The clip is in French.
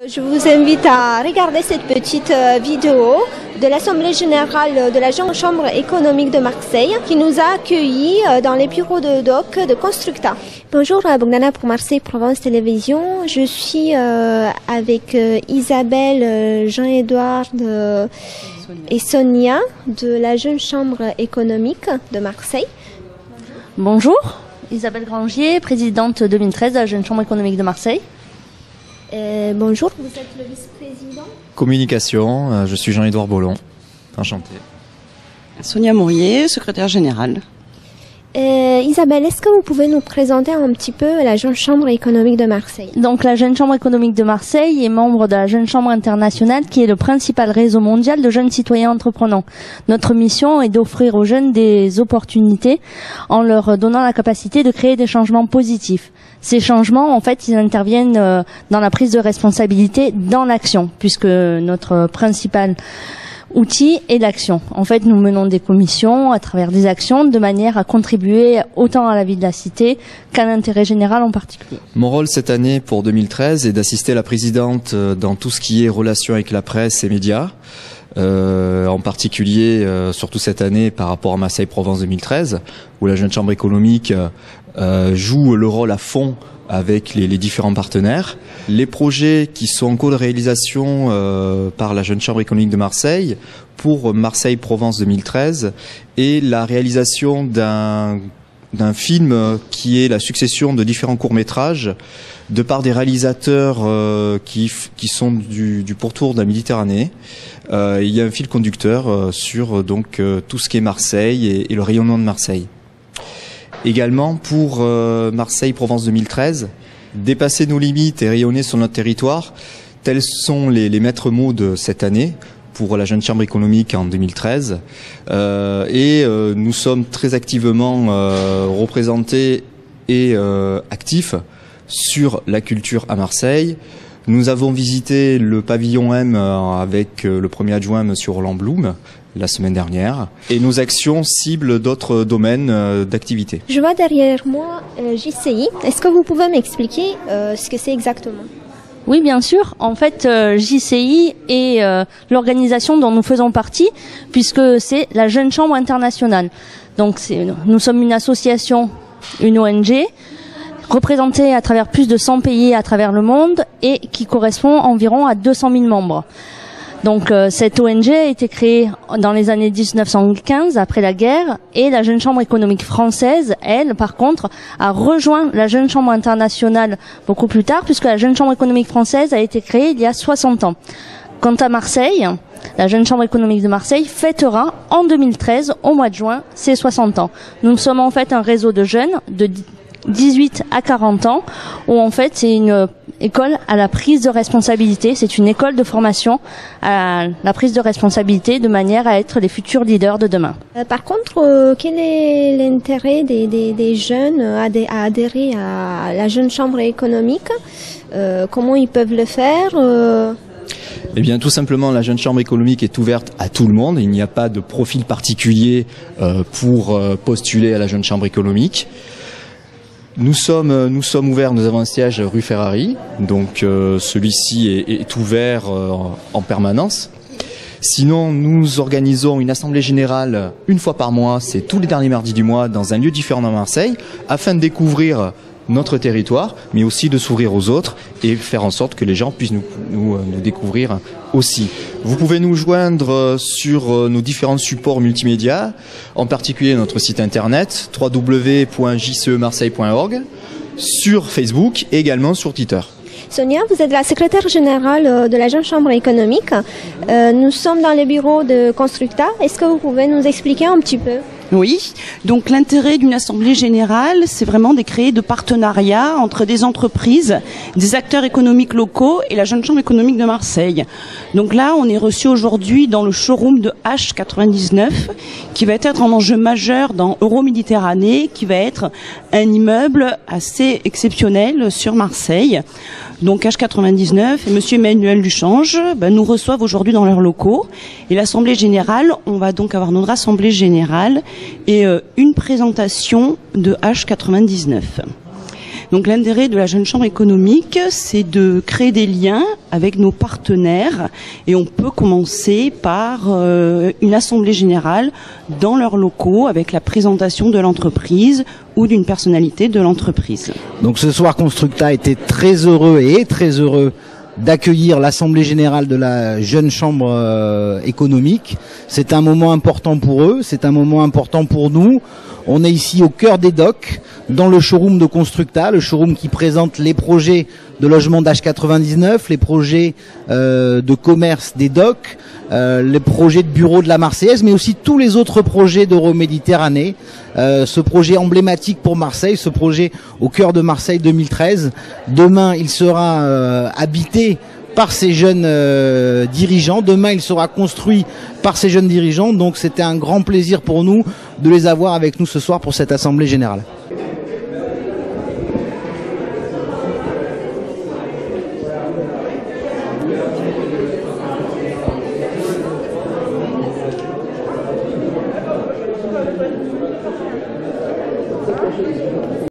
Je vous invite à regarder cette petite vidéo de l'Assemblée générale de la Chambre économique de Marseille qui nous a accueillis dans les bureaux de doc de Constructa. Bonjour, Bogdana pour Marseille Provence Télévision. Je suis avec Isabelle, Jean-Édouard et Sonia de la Jeune Chambre économique de Marseille. Bonjour, Isabelle Grangier, présidente 2013 de la Jeune Chambre économique de Marseille. Bonjour, vous êtes le vice-président. Communication, je suis Jean-Édouard Bollon, enchanté. Sonia Mourier, secrétaire générale. Isabelle, est-ce que vous pouvez nous présenter un petit peu la Jeune Chambre économique de Marseille? Donc la Jeune Chambre économique de Marseille est membre de la Jeune Chambre internationale qui est le principal réseau mondial de jeunes citoyens entreprenants. Notre mission est d'offrir aux jeunes des opportunités en leur donnant la capacité de créer des changements positifs. Ces changements, en fait, ils interviennent dans la prise de responsabilité, dans l'action, puisque notre principal outil est l'action. En fait, nous menons des commissions à travers des actions de manière à contribuer autant à la vie de la cité qu'à l'intérêt général en particulier. Mon rôle cette année pour 2013 est d'assister la présidente dans tout ce qui est relation avec la presse et médias. En particulier, surtout cette année par rapport à Marseille Provence 2013, où la Jeune Chambre économique joue le rôle à fond avec les différents partenaires. Les projets qui sont en cours de réalisation par la Jeune Chambre économique de Marseille pour Marseille Provence 2013 et la réalisation d'un film qui est la succession de différents courts-métrages de par des réalisateurs qui sont du pourtour de la Méditerranée. Il y a un fil conducteur sur donc tout ce qui est Marseille et le rayonnement de Marseille. Également pour Marseille-Provence 2013, dépasser nos limites et rayonner sur notre territoire, tels sont les maîtres mots de cette année pour la Jeune Chambre économique en 2013. Nous sommes très activement représentés et actifs sur la culture à Marseille. Nous avons visité le pavillon M avec le premier adjoint, Monsieur Roland Blum, la semaine dernière. Et nos actions ciblent d'autres domaines d'activité. Je vois derrière moi JCI. Est-ce que vous pouvez m'expliquer ce que c'est exactement? Oui, bien sûr. En fait, JCI est l'organisation dont nous faisons partie, puisque c'est la Jeune Chambre internationale. Donc, nous sommes une association, une ONG, représentée à travers plus de 100 pays à travers le monde et qui correspond environ à 200 000 membres. Donc cette ONG a été créée dans les années 1915, après la guerre, et la Jeune Chambre économique française, elle, par contre, a rejoint la Jeune Chambre internationale beaucoup plus tard, puisque la Jeune Chambre économique française a été créée il y a 60 ans. Quant à Marseille, la Jeune Chambre économique de Marseille fêtera en 2013, au mois de juin, ses 60 ans. Nous sommes en fait un réseau de jeunes de 18 à 40 ans, où en fait c'est une école à la prise de responsabilité, c'est une école de formation à la prise de responsabilité de manière à être les futurs leaders de demain. Par contre, quel est l'intérêt des jeunes à adhérer à la Jeune Chambre économique? Comment ils peuvent le faire? Eh bien, tout simplement, la Jeune Chambre économique est ouverte à tout le monde. Il n'y a pas de profil particulier pour postuler à la Jeune Chambre économique. Nous sommes ouverts, nous avons un siège rue Ferrari, donc celui-ci est ouvert en permanence. Sinon, nous organisons une assemblée générale une fois par mois, c'est tous les derniers mardis du mois, dans un lieu différent dans Marseille, afin de découvrir notre territoire, mais aussi de s'ouvrir aux autres et faire en sorte que les gens puissent nous découvrir aussi. Vous pouvez nous joindre sur nos différents supports multimédia, en particulier notre site internet www.jcemarseille.org, sur Facebook et également sur Twitter. Sonia, vous êtes la secrétaire générale de la Jeune Chambre économique. Nous sommes dans les bureaux de Constructa. Est-ce que vous pouvez nous expliquer un petit peu? Oui, donc l'intérêt d'une assemblée générale, c'est vraiment de créer de partenariats entre des entreprises, des acteurs économiques locaux et la Jeune Chambre économique de Marseille. Donc là, on est reçu aujourd'hui dans le showroom de H99, qui va être un enjeu majeur dans Euroméditerranée, qui va être un immeuble assez exceptionnel sur Marseille. Donc H99 et Monsieur Emmanuel Duchange nous reçoivent aujourd'hui dans leurs locaux. Et l'Assemblée Générale, on va donc avoir notre Assemblée Générale et une présentation de H99. Donc l'intérêt de la Jeune Chambre économique, c'est de créer des liens avec nos partenaires, et on peut commencer par une assemblée générale dans leurs locaux avec la présentation de l'entreprise ou d'une personnalité de l'entreprise. Donc ce soir, Constructa était très heureux et est très heureux d'accueillir l'Assemblée Générale de la Jeune Chambre économique. C'est un moment important pour eux, c'est un moment important pour nous. On est ici au cœur des docks, dans le showroom de Constructa, le showroom qui présente les projets de logement d'H99, les projets de commerce des docks, les projets de bureaux de la Marseillaise, mais aussi tous les autres projets d'Euroméditerranée. Ce projet emblématique pour Marseille, ce projet au cœur de Marseille 2013. Demain, il sera habité par ces jeunes dirigeants. Demain, il sera construit par ces jeunes dirigeants. Donc, c'était un grand plaisir pour nous de les avoir avec nous ce soir pour cette Assemblée Générale.